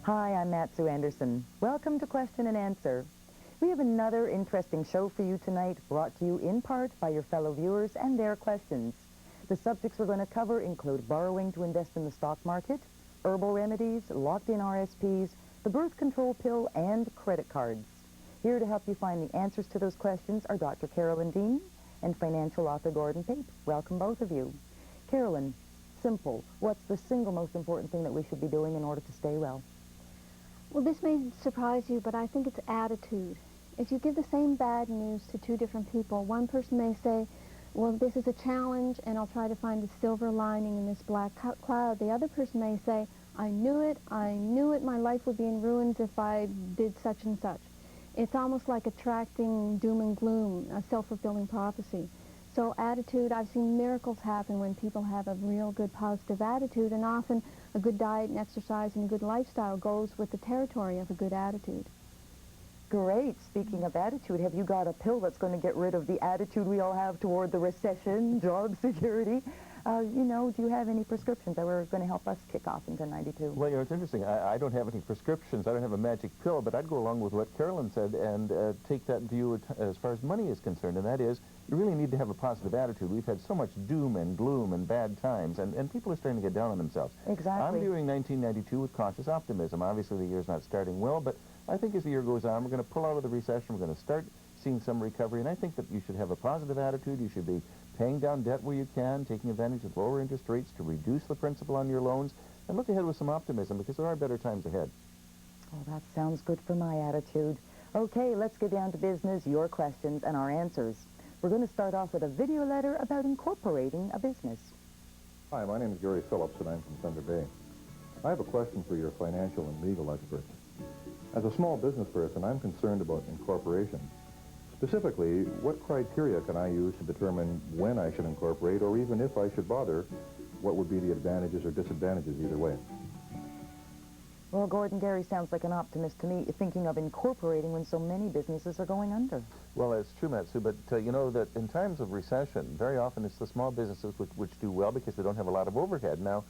Hi, I'm Matsu Anderson. Welcome to Question and Answer. We have another interesting show for you tonight, brought to you in part by your fellow viewers and their questions. The subjects we're going to cover include borrowing to invest in the stock market, herbal remedies, locked-in RSPs, the birth control pill, and credit cards. Here to help you find the answers to those questions are Dr. Carolyn Dean and financial author Gordon Pape. Welcome, both of you. Carolyn, simple. What's the single most important thing that we should be doing in order to stay well? Well, this may surprise you, but I think it's attitude. If you give the same bad news to two different people, one person may say, well, this is a challenge, and I'll try to find the silver lining in this black cloud. The other person may say, I knew it, my life would be in ruins if I did such and such. It's almost like attracting doom and gloom, a self-fulfilling prophecy. So attitude, I've seen miracles happen when people have a real good positive attitude, and often a good diet and exercise and a good lifestyle goes with the territory of a good attitude. Great. Speaking of attitude, have you got a pill that's going to get rid of the attitude we all have toward the recession, job security? Do you have any prescriptions that were going to help us kick off into 92? Well, it's interesting. I don't have any prescriptions. I don't have a magic pill, but I'd go along with what Carolyn said and take that view as far as money is concerned, and that is you really need to have a positive attitude. We've had so much doom and gloom and bad times, and people are starting to get down on themselves. Exactly. I'm viewing 1992 with cautious optimism. Obviously, the year's not starting well, but I think as the year goes on, we're going to pull out of the recession. We're going to start seeing some recovery, and I think that you should have a positive attitude. You should be paying down debt where you can, taking advantage of lower interest rates to reduce the principal on your loans, and look ahead with some optimism because there are better times ahead. Oh, that sounds good for my attitude. Okay, let's get down to business, your questions and our answers. We're going to start off with a video letter about incorporating a business. Hi, my name is Gary Phillips, and I'm from Thunder Bay. I have a question for your financial and legal experts. As a small business person, I'm concerned about incorporation. Specifically, what criteria can I use to determine when I should incorporate, or even if I should bother, what would be the advantages or disadvantages either way? Well, Gordon, Gary sounds like an optimist to me, thinking of incorporating when so many businesses are going under. Well, it's true, Matsu, but you know that in times of recession, very often it's the small businesses which do well because they don't have a lot of overhead. Now,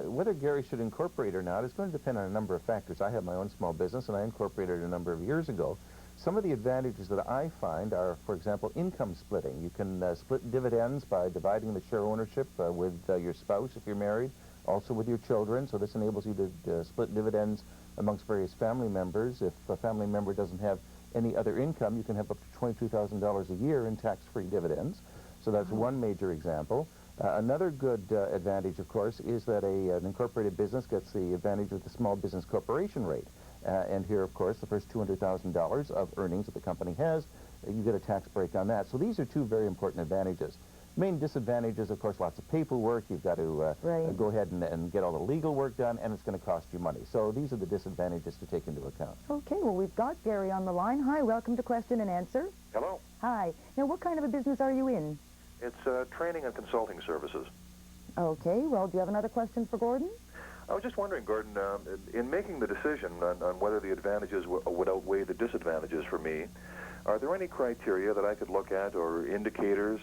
whether Gary should incorporate or not is going to depend on a number of factors. I have my own small business, and I incorporated a number of years ago. Some of the advantages that I find are, for example, income splitting. You can split dividends by dividing the share ownership with your spouse if you're married, also with your children. So this enables you to split dividends amongst various family members. If a family member doesn't have any other income, you can have up to $22,000 a year in tax-free dividends. So that's one major example. Another good advantage, of course, is that an incorporated business gets the advantage of the small business corporation rate. And here, of course, the first $200,000 of earnings that the company has, you get a tax break on that. So these are two very important advantages. Main disadvantages, of course, lots of paperwork. You've got to go ahead and get all the legal work done, and it's going to cost you money. So these are the disadvantages to take into account. Okay, well, we've got Gary on the line. Hi, welcome to Question and Answer. Hello. Hi. Now, what kind of a business are you in? It's training and consulting services. Okay, well, do you have another question for Gordon? I was just wondering, Gordon, in making the decision on whether the advantages would outweigh the disadvantages for me, are there any criteria that I could look at or indicators,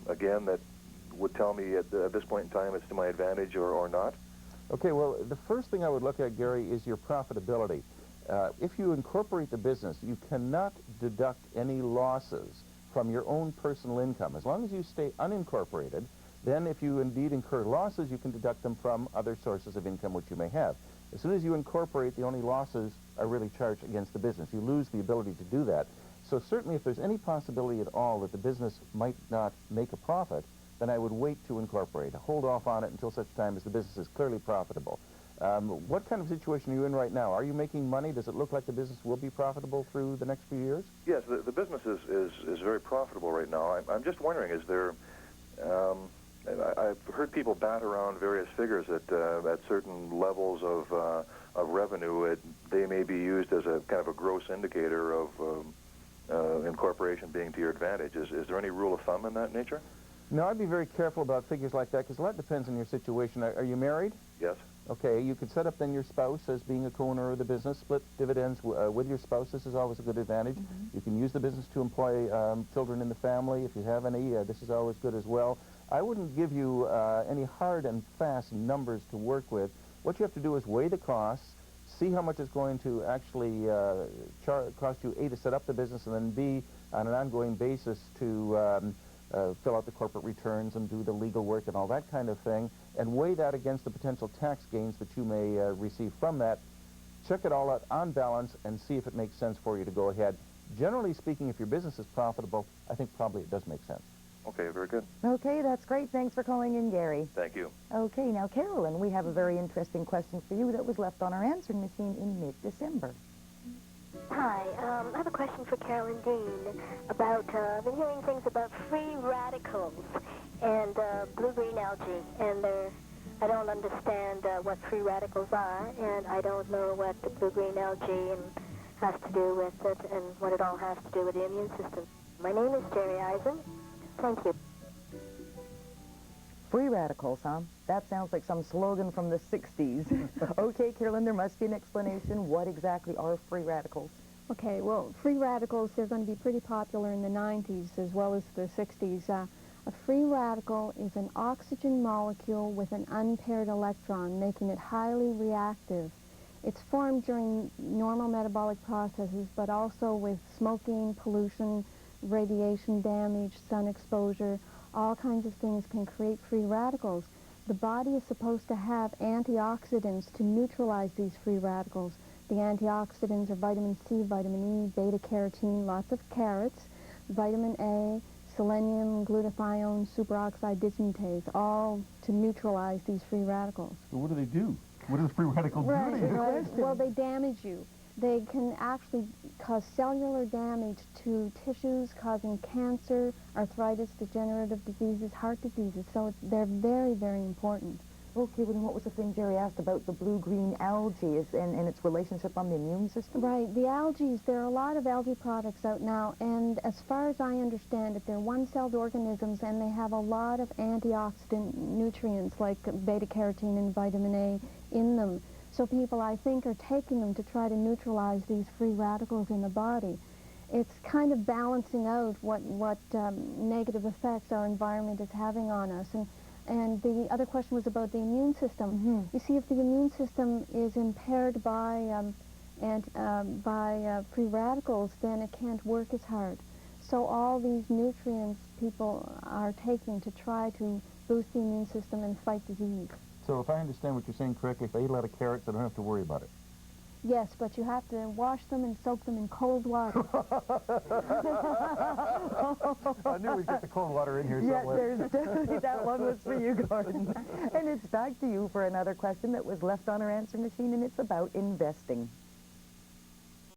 again, that would tell me at this point in time it's to my advantage or not? Okay, well, the first thing I would look at, Gary, is your profitability. If you incorporate the business, you cannot deduct any losses from your own personal income. As long as you stay unincorporated, then if you indeed incur losses, you can deduct them from other sources of income which you may have. As soon as you incorporate, the only losses are really charged against the business. You lose the ability to do that. So certainly if there's any possibility at all that the business might not make a profit, then I would wait to incorporate. Hold off on it until such time as the business is clearly profitable. What kind of situation are you in right now? Are you making money? Does it look like the business will be profitable through the next few years? Yes, the business is very profitable right now. I'm just wondering, is there... I've heard people bat around various figures that at certain levels of revenue, they may be used as a kind of a gross indicator of incorporation being to your advantage. Is there any rule of thumb in that nature? No, I'd be very careful about figures like that because a lot depends on your situation. Are you married? Yes. Okay, you could set up then your spouse as being a co-owner of the business, split dividends with your spouse. This is always a good advantage. You can use the business to employ children in the family. If you have any, this is always good as well. I wouldn't give you any hard and fast numbers to work with. What you have to do is weigh the costs, see how much it's going to actually cost you, A, to set up the business, and then B, on an ongoing basis to fill out the corporate returns and do the legal work and all that kind of thing, and weigh that against the potential tax gains that you may receive from that. Check it all out on balance and see if it makes sense for you to go ahead. Generally speaking, if your business is profitable, I think probably it does make sense. Okay, very good. Okay, that's great. Thanks for calling in, Gary. Thank you. Okay, now, Carolyn, we have a very interesting question for you that was left on our answering machine in mid-December. Hi, I have a question for Carolyn Dean about, I've been hearing things about free radicals and blue-green algae, and I don't understand what free radicals are, and I don't know what the blue-green algae has to do with it and what it all has to do with the immune system. My name is Jerry Eisen. Thank you. Free radicals, huh? That sounds like some slogan from the 60s. Okay, Carolyn, there must be an explanation. What exactly are free radicals? Okay, well, free radicals, they're going to be pretty popular in the 90s as well as the 60s. A free radical is an oxygen molecule with an unpaired electron, making it highly reactive. It's formed during normal metabolic processes, but also with smoking, pollution, radiation damage, sun exposure. All kinds of things can create free radicals. The body is supposed to have antioxidants to neutralize these free radicals. The antioxidants are vitamin C, vitamin E, beta-carotene, lots of carrots, vitamin A, selenium, glutathione, superoxide dismutase, all to neutralize these free radicals. So what do they do? What does free radical do to you? Right. Well, they damage you. They can actually cause cellular damage to tissues, causing cancer, arthritis, degenerative diseases, heart diseases. So they're very, very important. Okay, well, then what was the thing Jerry asked about the blue-green algae and its relationship on the immune system? Right. The algae, there are a lot of algae products out now, and as far as I understand it, they're one-celled organisms, and they have a lot of antioxidant nutrients like beta-carotene and vitamin A in them. So people, I think, are taking them to try to neutralize these free radicals in the body. It's kind of balancing out what negative effects our environment is having on us. And the other question was about the immune system. Mm-hmm. You see, if the immune system is impaired by free radicals, then it can't work as hard. So all these nutrients people are taking to try to boost the immune system and fight disease. So if I understand what you're saying correctly, if I eat a lot of carrots, I don't have to worry about it. Yes, but you have to wash them and soak them in cold water. I knew we'd get the cold water in here Yeah, somewhere. there's definitely that one was for you, Gordon. And it's back to you for another question that was left on our answer machine, and it's about investing.